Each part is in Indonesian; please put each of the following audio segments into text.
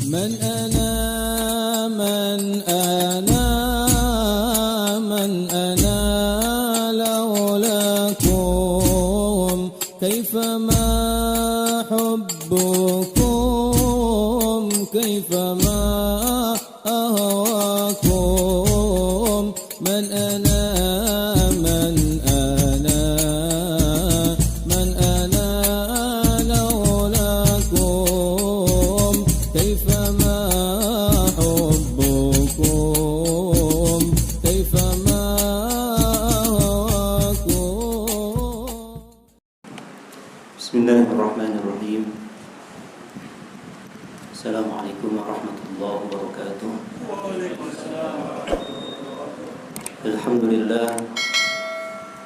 من أنا من أنا من أنا لولاكم كيفما حبكم كيفما أهواكم من أنا من أنا من أنا لولاكم كيفما حبكم كيفما أهواكم. بسم الله الرحمن الرحيم. السلام عليكم ورحمة الله وبركاته. الحمد لله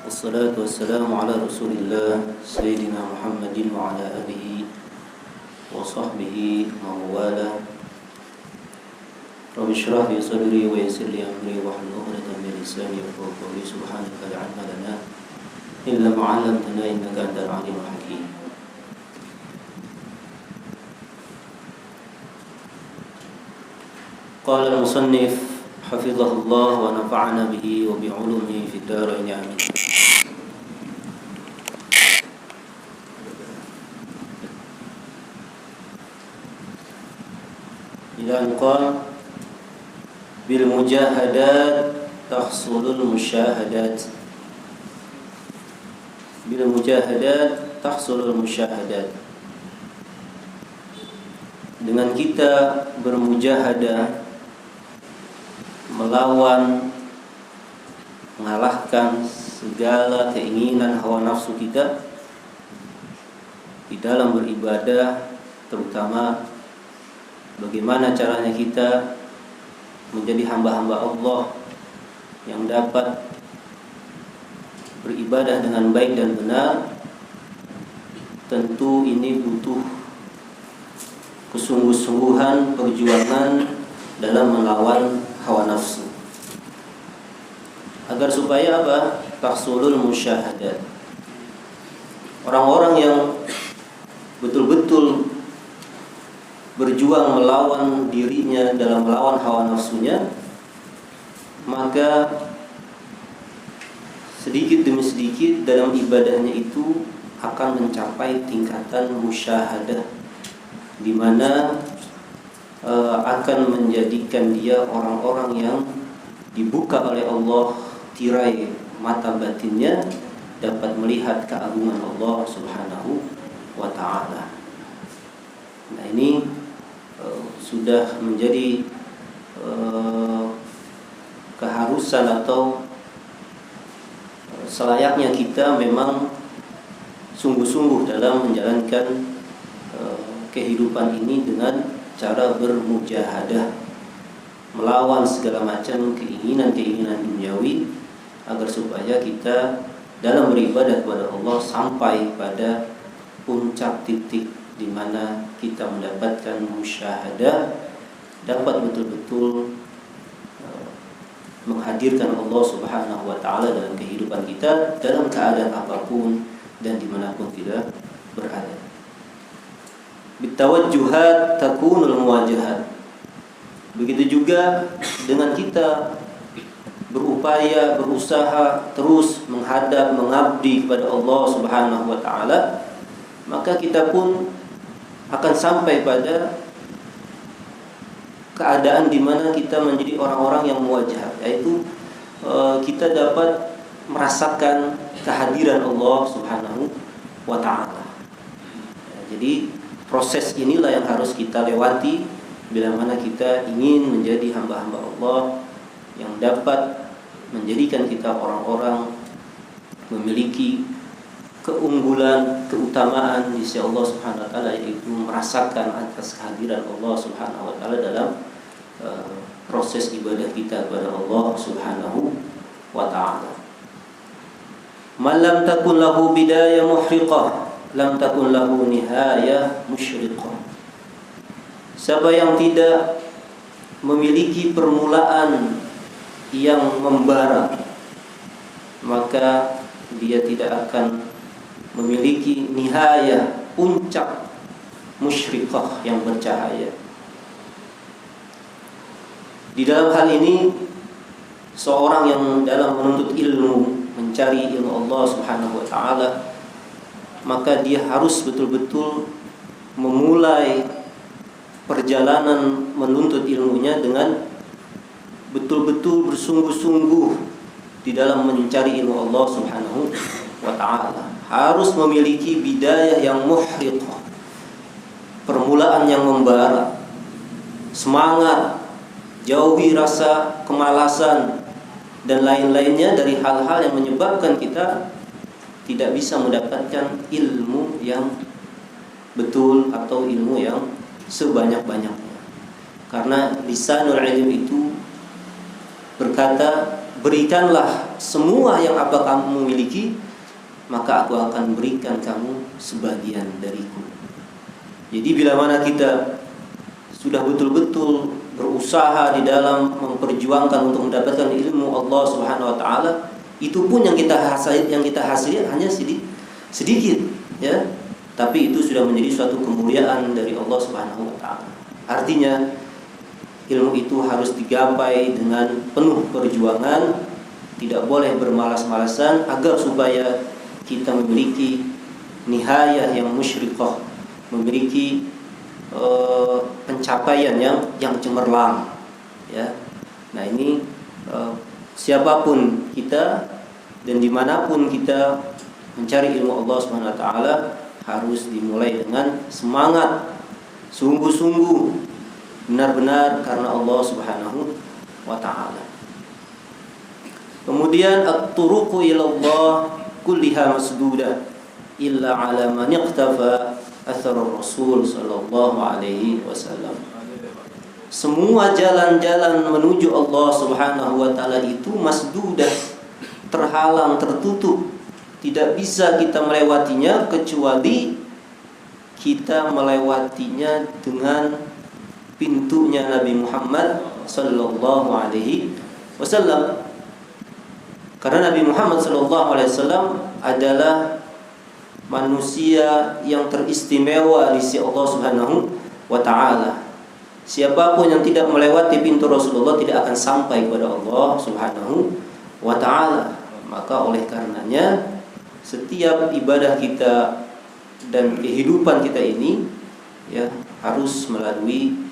والصلاة والسلام على رسول الله سيدنا محمد وعلى آله وصحبه ومن والاه. رب اشرح لي صدري ويسر لي أمري واحلل عقدة من لساني يفقهوا قولي. سبحانك لا علم لنا إلا ما علمتنا إنك أنت العليم الحكيم. قال المصنف حفظه الله ونفعنا به وبعلومه في الدارين آمين. إلى أن قال بالمجاهدات تحصل المشاهدات. بالمجاهدات تحصل المشاهدات. Dengan kita bermujahadah, melawan, mengalahkan segala keinginan hawa nafsu kita di dalam beribadah, terutama bagaimana caranya kita menjadi hamba-hamba Allah yang dapat beribadah dengan baik dan benar. Tentu ini butuh kesungguh-sungguhan perjuangan dalam melawan hawa nafsu. Agar supaya apa? Tahsulul musyahadat. Orang-orang yang betul-betul berjuang melawan dirinya dalam melawan hawa nafsunya, maka sedikit demi sedikit dalam ibadahnya itu akan mencapai tingkatan musyahadah, di mana akan menjadikan dia orang-orang yang dibuka oleh Allah tirai mata batinnya, dapat melihat keagungan Allah Subhanahu wa ta'ala. Nah, ini sudah menjadi keharusan atau selayaknya kita memang sungguh-sungguh dalam menjalankan kehidupan ini dengan cara bermujahadah, melawan segala macam keinginan-keinginan duniawi, agar supaya kita dalam beribadah kepada Allah sampai pada puncak titik di mana kita mendapatkan musyahadah, dapat betul-betul menghadirkan Allah Subhanahu wa ta'ala dalam kehidupan kita dalam keadaan apapun dan dimanapun kita berada. Bitawajjuhat takunul muwajahat. Begitu juga dengan kita berupaya, berusaha terus menghadap, mengabdi kepada Allah Subhanahu wa ta'ala, maka kita pun akan sampai pada keadaan di mana kita menjadi orang-orang yang muwajahat, yaitu kita dapat merasakan kehadiran Allah Subhanahu wa ta'ala. Jadi proses inilah yang harus kita lewati bila mana kita ingin menjadi hamba-hamba Allah yang dapat menjadikan kita orang-orang memiliki keunggulan, keutamaan di sisi Allah Subhanahu wa ta'ala, yaitu merasakan atas kehadiran Allah Subhanahu wa ta'ala dalam proses ibadah kita kepada Allah Subhanahu wa ta'ala. Man lam takun lahu bidayah muhriqah, lam takun lahu nihayah musyriqah. Siapa yang tidak memiliki permulaan yang membara, maka dia tidak akan memiliki nihayah, puncak musyriqah yang bercahaya. Di dalam hal ini, seorang yang dalam menuntut ilmu, mencari ilmu Allah Subhanahu wa taala, maka dia harus betul-betul memulai perjalanan menuntut ilmunya dengan betul-betul bersungguh-sungguh di dalam mencari ilmu Allah Subhanahu wa taala. Harus memiliki bidayah yang muhriqah, permulaan yang membara, semangat, jauhi rasa kemalasan dan lain-lainnya dari hal-hal yang menyebabkan kita tidak bisa mendapatkan ilmu yang betul atau ilmu yang sebanyak-banyaknya. Karena lisanul ilm itu berkata, berikanlah semua yang apa kamu miliki, maka aku akan berikan kamu sebagian dariku. Jadi bila mana kita sudah betul-betul berusaha di dalam memperjuangkan untuk mendapatkan ilmu Allah Subhanahu wa taala, itu pun yang kita hasili hanya sedikit, ya. Tapi itu sudah menjadi suatu kemuliaan dari Allah Subhanahu wa taala. Artinya ilmu itu harus digapai dengan penuh perjuangan, tidak boleh bermalas-malasan agar supaya kita memiliki nihayah yang musyriqah, memiliki pencapaian yang cemerlang, ya. Nah ini siapapun kita dan dimanapun kita mencari ilmu Allah Subhanahu wa taala harus dimulai dengan semangat, sungguh-sungguh, benar-benar karena Allah Subhanahu wa taala. Kemudian at-turuqu ila Allah kulliha masdudah illa ala man iqtafa athar Rasul sallallahu alaihi wasallam. Semua jalan-jalan menuju Allah Subhanahu wa taala itu masdudah, terhalang, tertutup. Tidak bisa kita melewatinya kecuali kita melewatinya dengan pintunya Nabi Muhammad sallallahu alaihi wasallam. Karena Nabi Muhammad sallallahu alaihi wasallam adalah manusia yang teristimewa di sisi Allah Subhanahu wa taala. Siapapun yang tidak melewati pintu Rasulullah tidak akan sampai kepada Allah Subhanahu wa taala. Maka oleh karenanya setiap ibadah kita dan kehidupan kita ini, ya, harus melalui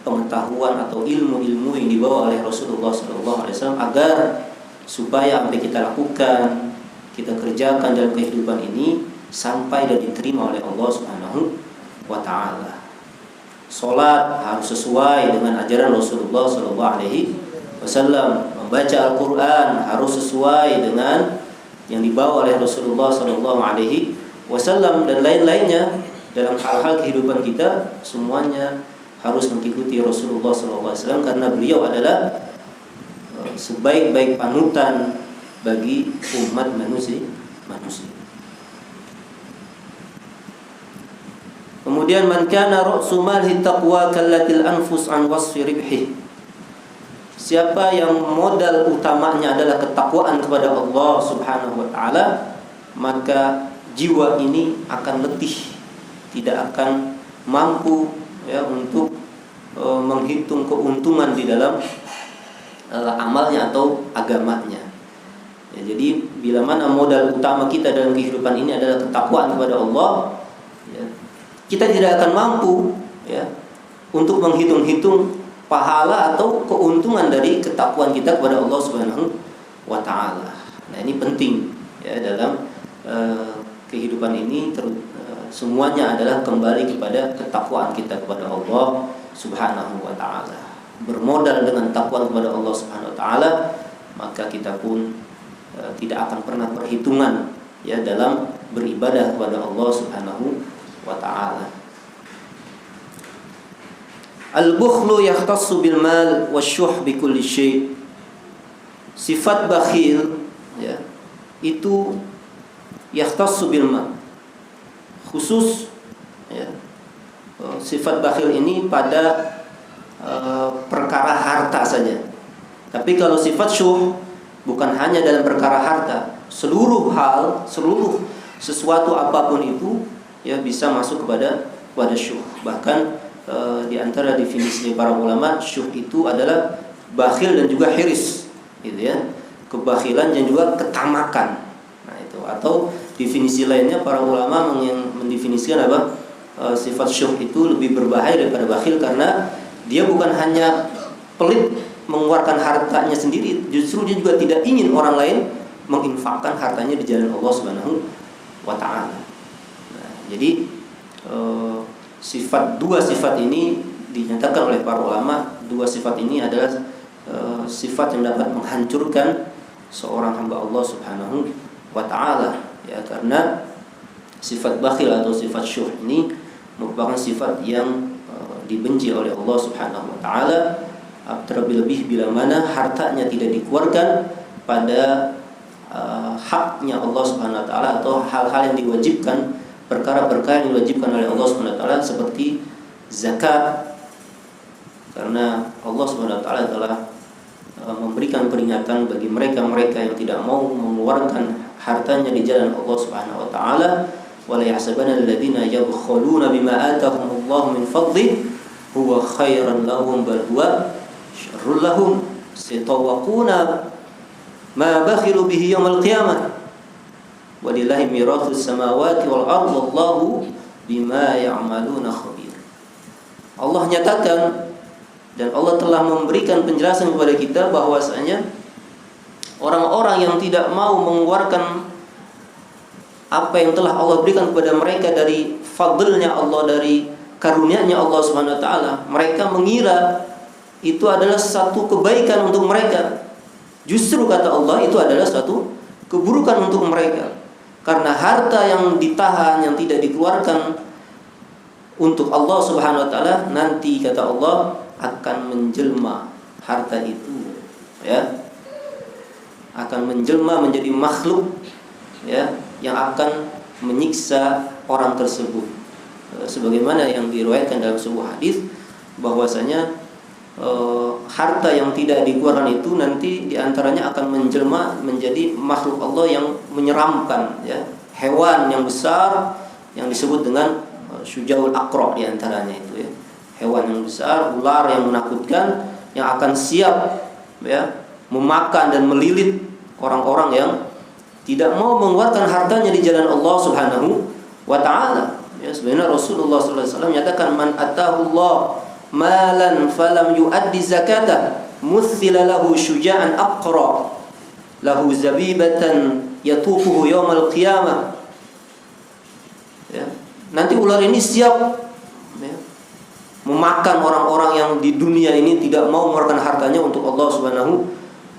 pengetahuan atau ilmu-ilmu yang dibawa oleh Rasulullah SAW agar supaya apa yang kita lakukan, kita kerjakan dalam kehidupan ini sampai dan diterima oleh Allah Subhanahu wa taala. Salat harus sesuai dengan ajaran Rasulullah SAW. Membaca Al-Quran harus sesuai dengan yang dibawa oleh Rasulullah SAW dan lain-lainnya dalam hal-hal kehidupan kita. Semuanya harus mengikuti Rasulullah SAW karena beliau adalah sebaik-baik panutan bagi umat manusia. Kemudian man kana ra'su malhi taqwa kallatil anfus an wasfi ribhi. Siapa yang modal utamanya adalah ketakwaan kepada Allah Subhanahu wa taala, maka jiwa ini akan letih, tidak akan mampu, ya, untuk menghitung keuntungan di dalam amalnya atau agamanya. Ya, jadi bila mana modal utama kita dalam kehidupan ini adalah ketakwaan kepada Allah, ya, kita tidak akan mampu, ya, untuk menghitung-hitung pahala atau keuntungan dari ketakwaan kita kepada Allah Subhanahu wa taala. Nah, ini penting, ya, dalam kehidupan ini semuanya adalah kembali kepada ketakwaan kita kepada Allah Subhanahu wa taala. Bermodal dengan takwa kepada Allah Subhanahu wa taala, maka kita pun tidak akan pernah perhitungan, ya, dalam beribadah kepada Allah Subhanahu wa taala. Al-bukhlu yahtassu bil mal wasyuh bi kulli syai'. Sifat bakhil, ya, itu yahtassu bil mal. Khusus, ya, sifat bakhil ini pada perkara harta saja. Tapi kalau sifat syuh bukan hanya dalam perkara harta, seluruh hal, sesuatu apapun itu, ya, bisa masuk kepada syuh. Bahkan di antara definisi para ulama, syuh itu adalah bakhil dan juga hiris, gitu ya. Kebakhilan dan juga ketamakan. Nah, itu. Atau definisi lainnya para ulama yang mendefinisikan apa? Sifat syuh itu lebih berbahaya daripada bakhil karena dia bukan hanya pelit mengeluarkan hartanya sendiri, justru dia juga tidak ingin orang lain menginfakkan hartanya di jalan Allah Subhanahu wa taala. Nah, jadi dua sifat ini dinyatakan oleh para ulama, dua sifat ini adalah sifat yang dapat menghancurkan seorang hamba Allah Subhanahu wa taala, ya, karena sifat bakhil atau sifat syuh ini merupakan sifat yang dibenci oleh Allah Subhanahu wa taala, terlebih bila mana hartanya tidak dikeluarkan pada haknya Allah Subhanahu wa taala atau hal-hal yang diwajibkan, perkara-perkara yang diwajibkan oleh Allah Subhanahu wa taala seperti zakat. Karena Allah Subhanahu wa taala telah memberikan peringatan bagi mereka-mereka yang tidak mau mengeluarkan hartanya di jalan Allah Subhanahu wa taala, wala yahsabanna alladziina yabkhuluna bima aataahumullahu min fadlihi huwa khairan lahum bal huwa syarrul lahum sayatawaquna ma bakhilu bihi yaumil qiyamah walillahi mirathus samawati wal ardi wallahu bima ya'maluna khabir. Allah nyatakan dan Allah telah memberikan penjelasan kepada kita bahwasanya orang-orang yang tidak mau mengeluarkan apa yang telah Allah berikan kepada mereka dari fadlnya Allah, dari karunia-Nya Allah Subhanahu wa taala, mereka mengira itu adalah satu kebaikan untuk mereka. Justru kata Allah itu adalah satu keburukan untuk mereka. Karena harta yang ditahan, yang tidak dikeluarkan untuk Allah Subhanahu wa taala, nanti kata Allah akan menjelma harta itu, ya, akan menjelma menjadi makhluk, ya, yang akan menyiksa orang tersebut. Sebagaimana yang diriwayatkan dalam sebuah hadis bahwasanya harta yang tidak dikeluarkan itu nanti diantaranya akan menjelma menjadi makhluk Allah yang menyeramkan, ya, hewan yang besar yang disebut dengan syujaul aqra diantaranya itu, ya, hewan yang besar, ular yang menakutkan yang akan siap, ya, memakan dan melilit orang-orang yang tidak mau mengeluarkan hartanya di jalan Allah Subhanahu wa taala. Ya, sebenarnya Rasulullah sallallahu alaihi wasallam menyatakan man atahullah malan falam yuaddi zakatah muthila lahu syuja'an aqra lahu zabibatan yatufuhu yaumal qiyamah. Ya, nanti ular ini siap, ya, memakan orang-orang yang di dunia ini tidak mau mengeluarkan hartanya untuk Allah Subhanahu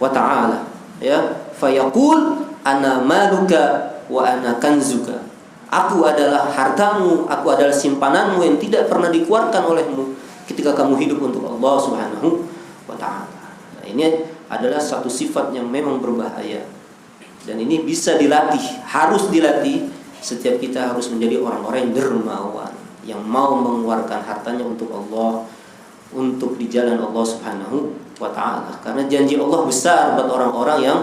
wa taala. Ya, fayaqul ana maluka wa ana kanzuka. Aku adalah hartamu, aku adalah simpananmu yang tidak pernah dikeluarkan olehmu ketika kamu hidup untuk Allah Subhanahu wa taala. Nah, ini adalah satu sifat yang memang berbahaya. Dan ini bisa dilatih, harus dilatih. Setiap kita harus menjadi orang-orang yang dermawan, yang mau mengeluarkan hartanya untuk Allah, untuk di jalan Allah Subhanahu wa taala. Karena janji Allah besar buat orang-orang yang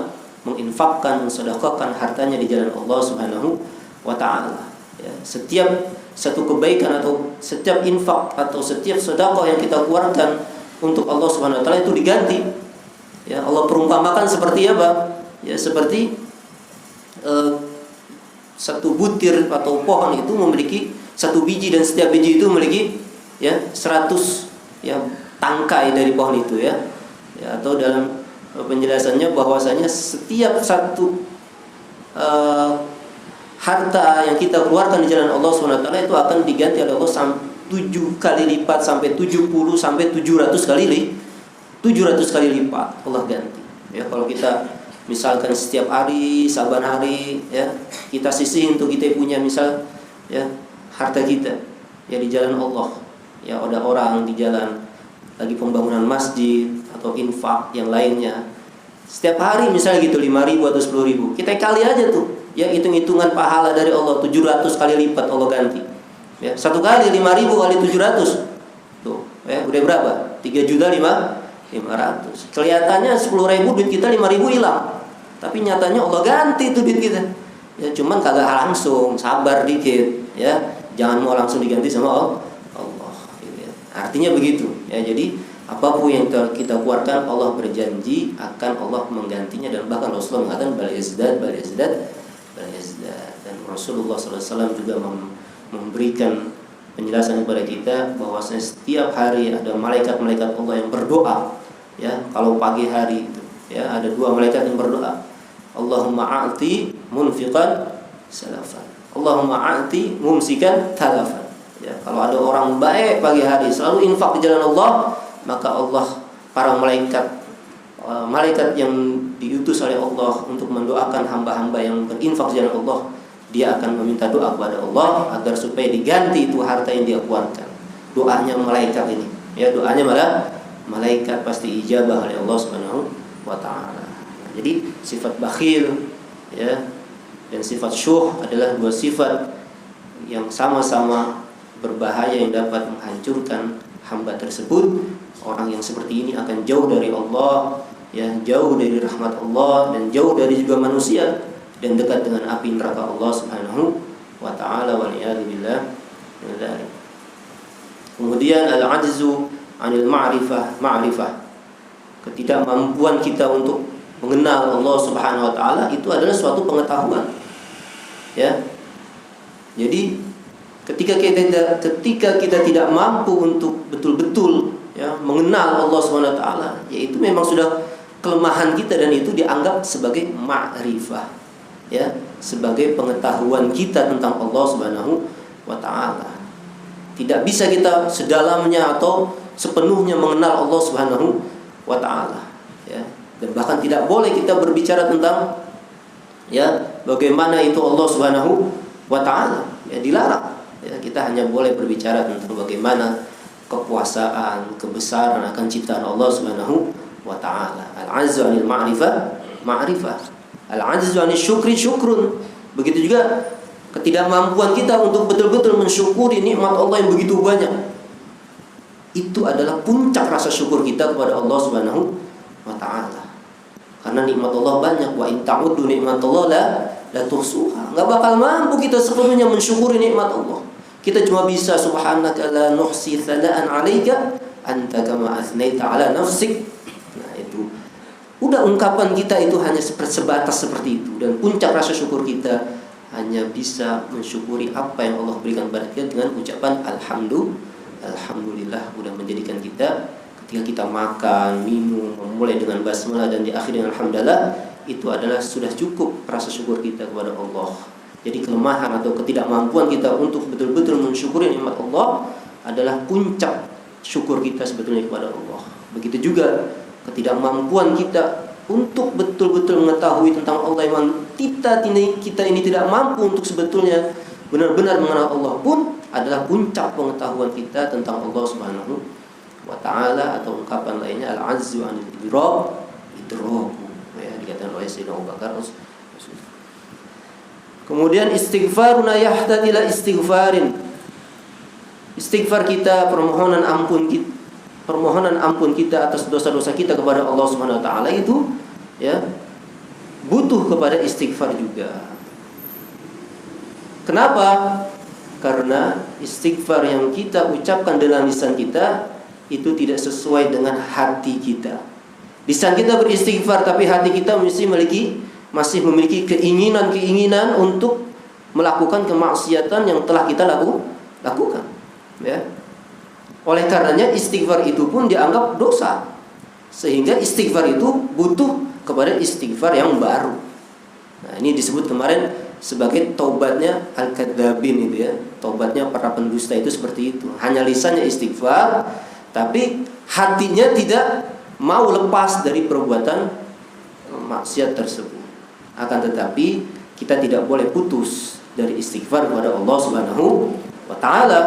menginfakkan, mensedekahkan hartanya di jalan Allah Subhanahu wa taala. Ya, setiap satu kebaikan atau setiap infak atau setiap sedekah yang kita keluarkan untuk Allah Subhanahu wa taala itu diganti. Ya, Allah perumpamakan seperti apa? Ya, seperti satu butir atau pohon itu memiliki satu biji dan setiap biji itu memiliki, ya, 100, ya, tangkai dari pohon itu, ya. Ya, atau dalam penjelasannya bahwasanya setiap satu harta yang kita keluarkan di jalan Allah SWT itu akan diganti oleh Allah 7 kali lipat sampai 70 sampai 700 kali lipat Allah ganti. Ya, kalau kita misalkan setiap hari, saban hari, ya, kita sisihin untuk kita punya misal, ya, harta kita, ya, di jalan Allah. Ya, ada orang di jalan lagi pembangunan masjid atau infak yang lainnya. Setiap hari misalnya gitu 5.000 atau 10.000. Kita kali aja tuh, ya, hitung-hitungan pahala dari Allah 700 kali lipat Allah ganti. Ya, satu kali 5.000 kali 700. Tuh, ya, udah berapa? 3.500.000. Kelihatannya 10.000 duit kita 5.000 hilang. Tapi nyatanya Allah ganti tuh duit kita. Ya, cuman kagak langsung, sabar dikit, ya. Jangan mau langsung diganti sama Allah. Gitu, ya. Nah, Artinya begitu ya. Jadi apapun yang kita keluarkan, Allah berjanji akan Allah menggantinya, dan bahkan Rasulullah mengatakan bal yazdad. Dan Rasulullah SAW juga memberikan penjelasan kepada kita bahwasanya setiap hari ada malaikat-malaikat Allah yang berdoa ya. Kalau pagi hari itu ya, ada 2 malaikat yang berdoa, Allahumma a'ti munfiqan salafan, Allahumma a'ti mumsikan talafan ya. Kalau ada orang baik pagi hari selalu infak di jalan Allah, maka Allah, para malaikat yang diutus oleh Allah untuk mendoakan hamba-hamba yang berinfak di jalan Allah, dia akan meminta doa kepada Allah agar supaya diganti itu harta yang dia keluarkan. Doanya malaikat ini ya, doanya malah malaikat pasti ijabah oleh Allah Subhanahu wa taala. Jadi sifat bakhil ya dan sifat syuh adalah 2 sifat yang sama-sama berbahaya yang dapat menghancurkan hamba tersebut. Orang yang seperti ini akan jauh dari Allah ya, jauh dari rahmat Allah, dan jauh dari juga manusia, dan dekat dengan api neraka Allah Subhanahu wa taala, wal iyad billah min dzalik. Kemudian al-'ajzu 'anil ma'rifah. Ketidakmampuan kita untuk mengenal Allah Subhanahu wa taala itu adalah suatu pengetahuan. Ya. Jadi ketika kita tidak mampu untuk betul-betul ya mengenal Allah Subhanahu wa taala, yaitu memang sudah kelemahan kita, dan itu dianggap sebagai ma'rifah ya, sebagai pengetahuan kita tentang Allah Subhanahu wa taala. Tidak bisa kita sedalamnya atau sepenuhnya mengenal Allah Subhanahu wa taala ya. Dan bahkan tidak boleh kita berbicara tentang ya bagaimana itu Allah Subhanahu wa taala ya, dilarang ya. Kita hanya boleh berbicara tentang bagaimana kekuasaan, kebesaran akan ciptaan Allah Subhanahu wa ta'ala. Al-'azzu 'anil ma'rifah. Al-'azzu 'anil syukri syukrun. Begitu juga ketidakmampuan kita untuk betul-betul mensyukuri nikmat Allah yang begitu banyak. Itu adalah puncak rasa syukur kita kepada Allah Subhanahu wa ta'ala. Karena nikmat Allah banyak. Wa in ta'uddu nikmatallahi la tuhsuha. Enggak bakal mampu kita sepenuhnya mensyukuri nikmat Allah. Kita cuma bisa subhanaka la nuhsi tsana'an 'alaika anta kama athnaita 'ala nafsik. Nah, itu udah ungkapan kita itu hanya sebatas seperti itu, dan puncak rasa syukur kita hanya bisa mensyukuri apa yang Allah berikan kepada kita dengan ucapan alhamdulillah. Udah menjadikan kita ketika kita makan, minum, memulai dengan basmalah dan diakhiri dengan alhamdulillah, itu adalah sudah cukup rasa syukur kita kepada Allah. Jadi kelemahan atau ketidakmampuan kita untuk betul-betul mensyukuri nikmat Allah adalah puncak syukur kita sebetulnya kepada Allah. Begitu juga ketidakmampuan kita untuk betul-betul mengetahui tentang Allah yang kita ini tidak mampu untuk sebetulnya benar-benar mengenal Allah pun adalah puncak pengetahuan kita tentang Allah Subhanahu wa taala, atau ungkapan lainnya al-'azzu 'anil idrak ya, dikatakan oleh Sayyidina Abu Bakar. Kemudian istighfaruna yahtadi ila istighfarin. Istighfar kita, permohonan ampun kita atas dosa-dosa kita kepada Allah Subhanahu wa taala itu ya butuh kepada istighfar juga. Kenapa? Karena istighfar yang kita ucapkan dalam lisan kita itu tidak sesuai dengan hati kita. Lisan kita beristighfar, tapi hati kita masih memiliki keinginan untuk melakukan kemaksiatan yang telah kita lakukan ya. Oleh karenanya istighfar itu pun dianggap dosa, sehingga istighfar itu butuh kepada istighfar yang baru. Nah, ini disebut kemarin sebagai taubatnya al-kadzabin itu ya. Taubatnya para pendusta itu seperti itu. Hanya lisannya istighfar, tapi hatinya tidak mau lepas dari perbuatan maksiat tersebut. Akan tetapi kita tidak boleh putus dari istighfar kepada Allah Subhanahu wa taala.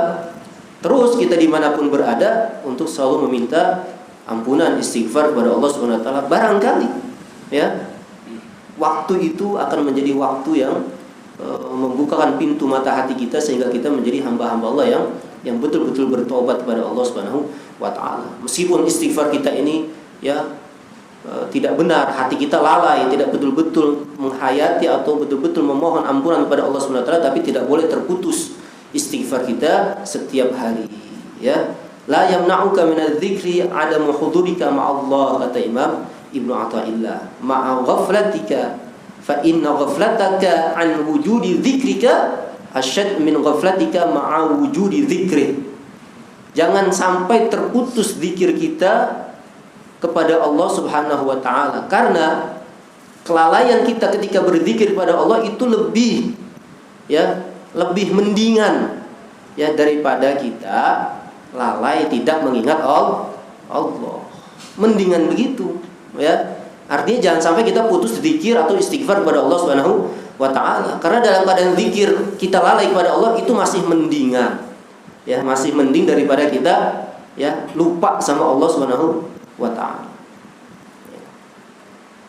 Terus kita dimanapun berada untuk selalu meminta ampunan, istighfar kepada Allah Subhanahu wa taala. Barangkali ya waktu itu akan menjadi waktu yang membukakan pintu mata hati kita, sehingga kita menjadi hamba-hamba Allah yang betul-betul bertobat kepada Allah Subhanahu wa taala. Meskipun istighfar kita ini ya tidak benar, hati kita lalai, tidak betul-betul menghayati atau betul-betul memohon ampunan kepada Allah Subhanahu wa taala, tapi tidak boleh terputus istighfar kita setiap hari ya. La yamna'uka minadz-dzikri 'adamu hudurika ma'allah, kata Imam Ibnu Athaillah. Ma'a ghaflatika fa inna ghaflataka an wujudi dzikrika asyad min ghaflatika ma'a wujudi dzikri. Jangan sampai terputus zikir kita kepada Allah Subhanahu wa taala, karena kelalaian kita ketika berzikir kepada Allah itu lebih mendingan daripada kita lalai tidak mengingat Allah. Mendingan begitu ya. Artinya jangan sampai kita putus zikir atau istighfar kepada Allah Subhanahu wa taala. Karena dalam keadaan zikir kita lalai kepada Allah itu masih mendingan. Ya, masih mending daripada kita lupa sama Allah Subhanahu wa taala.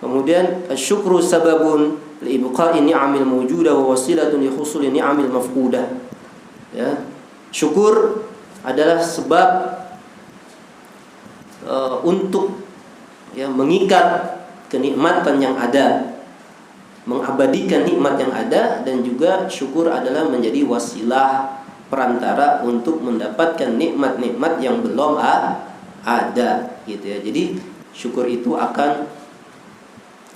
Kemudian syukru sababun li ibqa'i ni'amil mawjudah wa wasilatun li husuli ni'amil mafqudah. Ya. Syukur adalah sebab untuk mengikat kenikmatan yang ada, mengabadikan nikmat yang ada, dan juga syukur adalah menjadi wasilah perantara untuk mendapatkan nikmat-nikmat yang belum ada gitu ya. Jadi syukur itu akan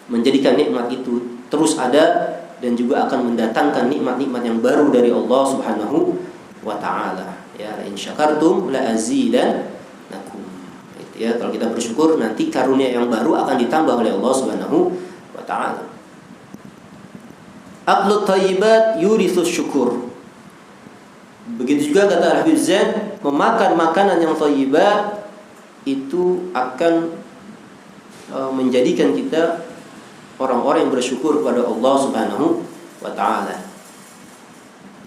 menjadikan nikmat itu terus ada dan juga akan mendatangkan nikmat-nikmat yang baru dari Allah Subhanahu wa taala. Ya, in syakartum la azidannakum. Gitu ya, kalau kita bersyukur nanti karunia yang baru akan ditambah oleh Allah Subhanahu wa taala. Aqlut thayyibat yuritsus syukur. Begitu juga kata Habib Zain, memakan makanan yang thayyibat itu akan menjadikan kita orang-orang yang bersyukur kepada Allah Subhanahu wa taala.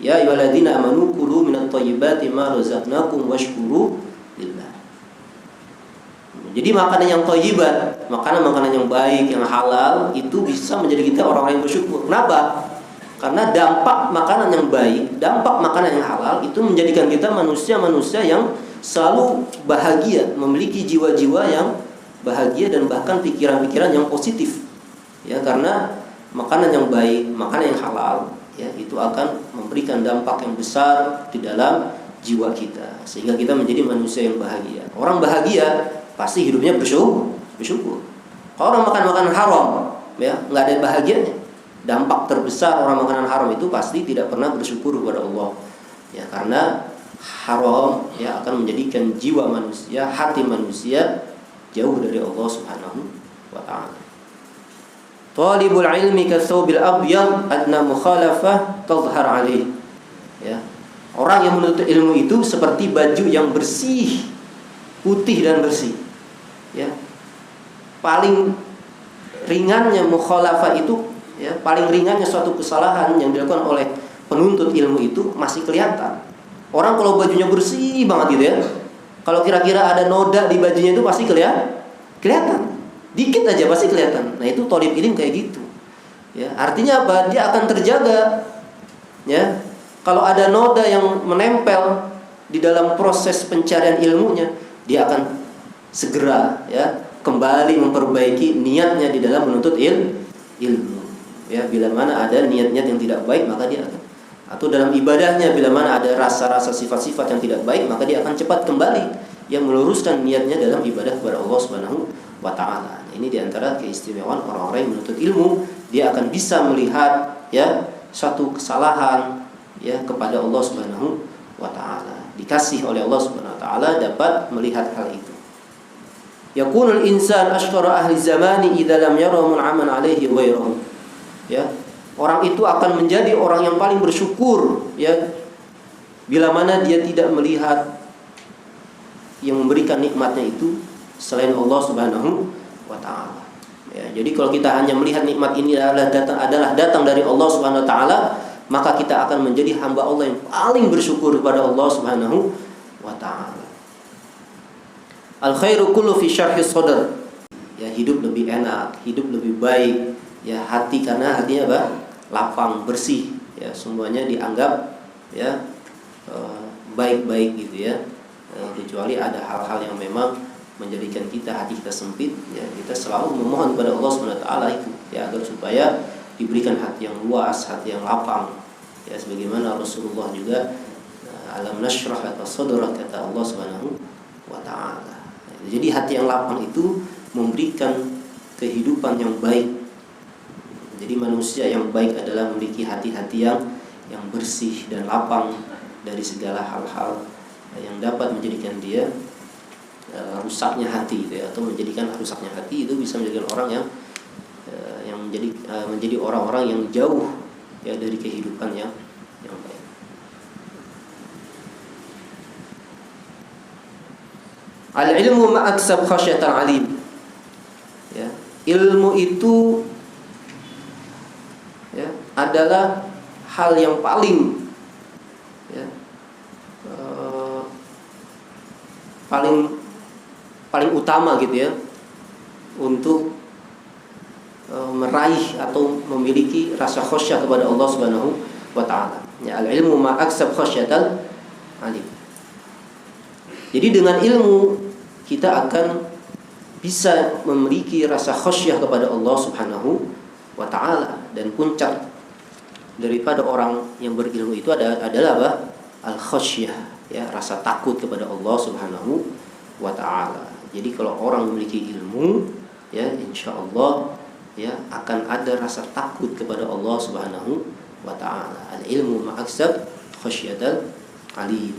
Ya ayyuhalladzina amanu kulu minat thayyibati ma razaqnakum washkuru lillah. Jadi makanan yang thayyibat, makanan-makanan yang baik, yang halal itu bisa menjadi kita orang-orang yang bersyukur. Kenapa? Karena dampak makanan yang baik, dampak makanan yang halal itu menjadikan kita manusia-manusia yang selalu bahagia, memiliki jiwa-jiwa yang bahagia dan bahkan pikiran-pikiran yang positif. Ya, karena makanan yang baik, makanan yang halal, ya, itu akan memberikan dampak yang besar di dalam jiwa kita sehingga kita menjadi manusia yang bahagia. Orang bahagia pasti hidupnya bersyukur. Kalau orang makan makanan haram, ya, nggak ada bahagianya. Dampak terbesar orang makanan haram itu pasti tidak pernah bersyukur kepada Allah. Ya, karena haram ya akan menjadikan jiwa manusia, hati manusia jauh dari Allah Subhanahu wa taala. Talibul ilmi kathawbil abyad adna mukhalafah tadhhar alaih. Ya. Orang yang menuntut ilmu itu seperti baju yang bersih, putih dan bersih. Ya. Paling ringannya mukhalafah itu, ya, paling ringannya suatu kesalahan yang dilakukan oleh penuntut ilmu itu masih kelihatan. Orang kalau bajunya bersih banget gitu ya, kalau kira-kira ada noda di bajunya itu pasti kelihatan. Dikit aja pasti kelihatan. Nah, itu thalib ilm kayak gitu. Ya, artinya apa? Dia akan terjaga. Ya. Kalau ada noda yang menempel di dalam proses pencarian ilmunya, dia akan segera kembali memperbaiki niatnya di dalam menuntut ilmu. Ya, bila mana ada niat-niat yang tidak baik, maka dia akan, atau dalam ibadahnya bila mana ada rasa-rasa sifat-sifat yang tidak baik, maka dia akan cepat kembali yang meluruskan niatnya dalam ibadah kepada Allah Subhanahu wa taala. Ini diantara keistimewaan orang-orang yang menuntut ilmu, dia akan bisa melihat suatu kesalahan kepada Allah Subhanahu wa taala. Dikasih oleh Allah Subhanahu wa taala dapat melihat hal itu. Yakunul insan ashqara ahli zamani idza lam yara mun'aman alaihi ghairuhu. Ya. Orang itu akan menjadi orang yang paling bersyukur bila mana dia tidak melihat yang memberikan nikmatnya itu selain Allah Subhanahu wa taala. Ya, jadi kalau kita hanya melihat nikmat ini adalah datang dari Allah Subhanahu wa taala, maka kita akan menjadi hamba Allah yang paling bersyukur kepada Allah Subhanahu wa taala. Al khairu kullu fi syarhi sadr. Ya, hidup lebih enak, hidup lebih baik, ya, hati, karena hatinya apa? Lapang, bersih, ya, semuanya dianggap baik-baik gitu ya. Kecuali ada hal-hal yang memang menjadikan hati kita sempit, ya, kita selalu memohon kepada Allah Subhanahu wa taala itu, ya, agar supaya diberikan hati yang luas, hati yang lapang. Ya, sebagaimana Rasulullah juga, alam nashrah laka sadrak, kata Allah Subhanahu wa ta'ala. Jadi hati yang lapang itu memberikan kehidupan yang baik. Jadi manusia yang baik adalah memiliki hati-hati yang bersih dan lapang dari segala hal-hal yang dapat menjadikan dia rusaknya hati, gitu ya, atau menjadikan rusaknya hati itu bisa menjadikan orang yang menjadi orang-orang yang jauh ya dari kehidupan yang baik. Al-ilmu ma'aksab khasyatal alim. Ya, ilmu itu ya adalah hal yang paling ya, paling utama gitu ya untuk meraih atau memiliki rasa khasyah kepada Allah Subhanahu wa taala. Ya, al-ilmu ma'aksab khasyatal alim. Jadi dengan ilmu kita akan bisa memiliki rasa khasyah kepada Allah Subhanahu wa taala, dan puncak daripada orang yang berilmu itu adalah apa? Al-khasyah, ya, rasa takut kepada Allah Subhanahu wa taala. Jadi kalau orang memiliki ilmu, ya, insyaallah ya akan ada rasa takut kepada Allah Subhanahu wa taala. Al-ilmu ma'aksab khasyatal alim.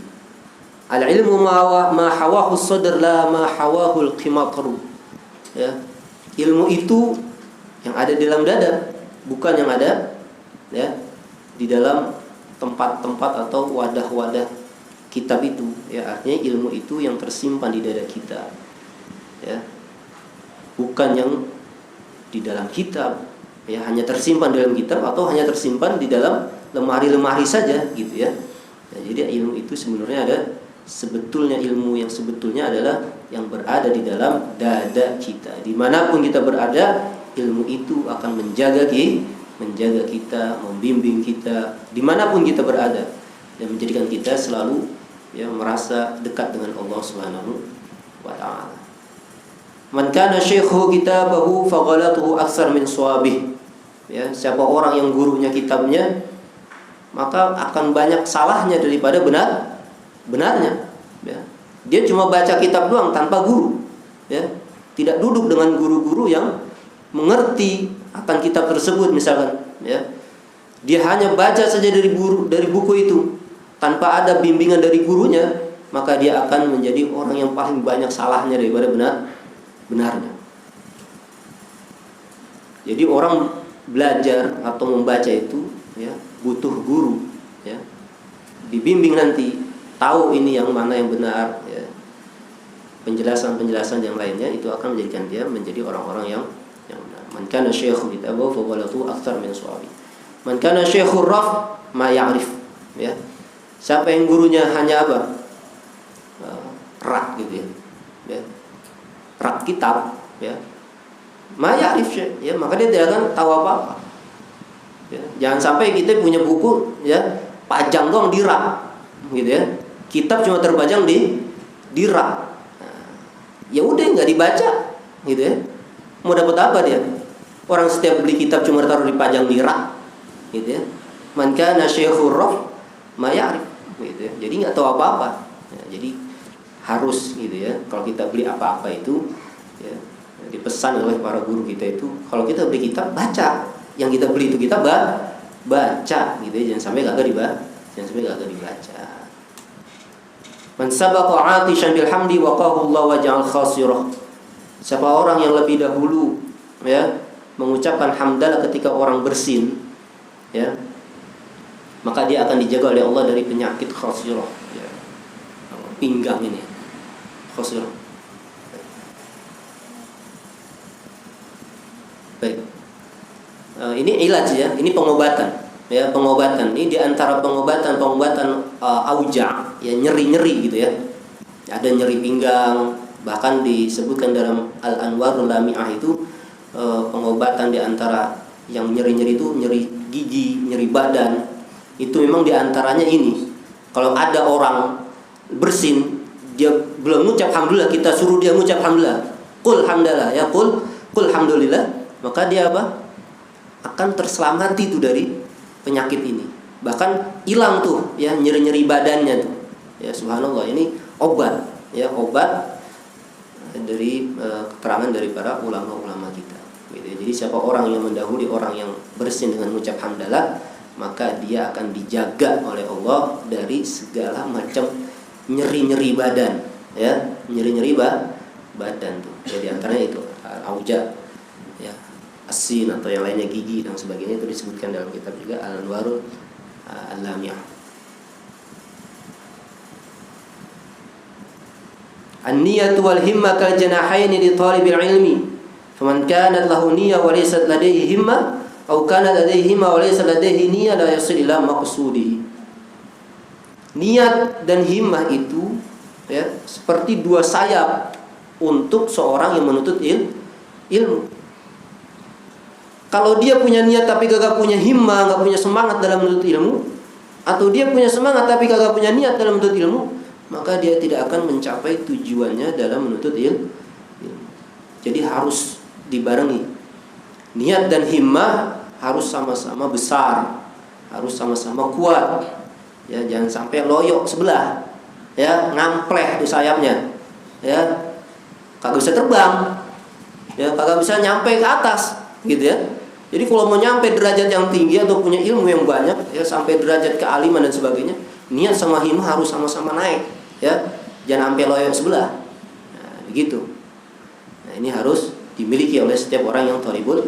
Al-ilmu ma hawahu sadr la ma hawahu al-qimatru. Ya. Ilmu itu yang ada di dalam dada, bukan yang ada ya di dalam tempat-tempat atau wadah-wadah kitab itu. Ya, artinya ilmu itu yang tersimpan di dada kita. Ya. Bukan yang di dalam kitab. Ya, hanya tersimpan di dalam kitab atau hanya tersimpan di dalam lemari-lemari saja gitu ya. Ya, jadi ilmu itu sebenarnya sebetulnya ilmu yang sebetulnya adalah yang berada di dalam dada kita. Dimanapun kita berada, ilmu itu akan menjaga kita, membimbing kita dimanapun kita berada, dan menjadikan kita selalu ya merasa dekat dengan Allah Subhanahu wa taala. Man kana syaikhu kitabahu faghalatuhu aksar min suwabih. Ya, siapa orang yang gurunya kitabnya, maka akan banyak salahnya daripada benarnya. Ya. Dia cuma baca kitab doang tanpa guru, ya. Tidak duduk dengan guru-guru yang mengerti akan kitab tersebut misalkan, ya. Dia hanya baca saja dari buku itu tanpa ada bimbingan dari gurunya, maka dia akan menjadi orang yang paling banyak salahnya daripada benarnya. Jadi orang belajar atau membaca itu ya butuh guru, ya. Dibimbing nanti, tahu ini yang mana yang benar, ya. Penjelasan-penjelasan yang lainnya itu akan menjadikan dia menjadi orang-orang yang benar. Man kana syaikhu kitabahu fa ghalatu aktsar min suwabi. Man kana syaikhu raf ma ya'rif, ya. Siapa yang gurunya hanya apa? Rak gitu ya. Ya. Rak kitab, ya. Ma ya'rif, ya, maka dia tidak akan tahu apa-apa. Ya. Jangan sampai kita punya buku ya, pajang doang di rak gitu ya. Kitab cuma terpajang di rak. Ya udah nggak dibaca gitu ya. Mau dapat apa dia? Orang setiap beli kitab cuma taruh dipajang di rak gitu ya. Man kana syaikhu raf ma ya'rif gitu ya. Jadi nggak tahu apa-apa. Ya, jadi harus gitu ya. Kalau kita beli apa-apa itu ya, dipesan oleh para guru kita itu, kalau kita beli kitab, baca. Yang kita beli itu kita baca gitu ya. Jangan sampai kagak dibaca. Man sabaqa 'atishan bil hamdi waqahu Allah wa ja'al khasirah. Siapa orang yang lebih dahulu ya mengucapkan hamdalah ketika orang bersin, ya, maka dia akan dijaga oleh Allah dari penyakit khasirah, ya. Pinggang ini khasirah. Baik. Ini ilaj ya, ini pengobatan. Ya, pengobatan ini di antara pengobatan auja, ya, nyeri-nyeri gitu ya. Ada nyeri pinggang, bahkan disebutkan dalam Al-Anwarul Lami'ah itu pengobatan di antara yang nyeri-nyeri itu nyeri gigi, nyeri badan. Itu memang di antaranya ini. Kalau ada orang bersin, dia belum mengucap alhamdulillah, kita suruh dia mengucap alhamdulillah. Qul hamdalah, ya, qul hamdulillah, maka dia apa? Akan terselamati itu dari penyakit ini. Bahkan hilang tuh ya nyeri-nyeri badannya tuh. Ya subhanallah, ini obat ya obat dari keterangan dari para ulama-ulama kita. Gitu. Jadi siapa orang yang mendahului orang yang bersin dengan mengucap hamdalah, maka dia akan dijaga oleh Allah dari segala macam nyeri-nyeri badan, ya, nyeri-nyeri badan tuh. Jadi antaranya itu auja, ya, asin atau yang lainnya gigi dan sebagainya, itu disebutkan dalam kitab juga Al-Anwarul Al-Lamiyah. An-niyatu wal himma kal janahaini li talibil ilmi. Faman kanat lahu niyyah wa laysat ladayhi himmah aw kana ladayhi himmah wa laysat ladayhi niyyah la yasil ila maqsudihi. Niat dan himmah itu ya seperti dua sayap untuk seorang yang menuntut ilmu. Kalau dia punya niat tapi kagak punya himmah, enggak punya semangat dalam menuntut ilmu, atau dia punya semangat tapi kagak punya niat dalam menuntut ilmu, maka dia tidak akan mencapai tujuannya dalam menuntut ilmu. Jadi harus dibarengi. Niat dan himmah harus sama-sama besar, harus sama-sama kuat. Ya, jangan sampai loyok sebelah. Ya, ngampleh tuh sayapnya. Ya. Kagak bisa terbang. Ya, kagak bisa nyampe ke atas, gitu ya. Jadi kalau mau nyampe derajat yang tinggi atau punya ilmu yang banyak, ya sampai derajat kealiman dan sebagainya, niat sama himmah harus sama-sama naik. Ya, jangan sampai loyok sebelah. Nah, begitu. Nah, ini harus dimiliki oleh setiap orang yang thalibul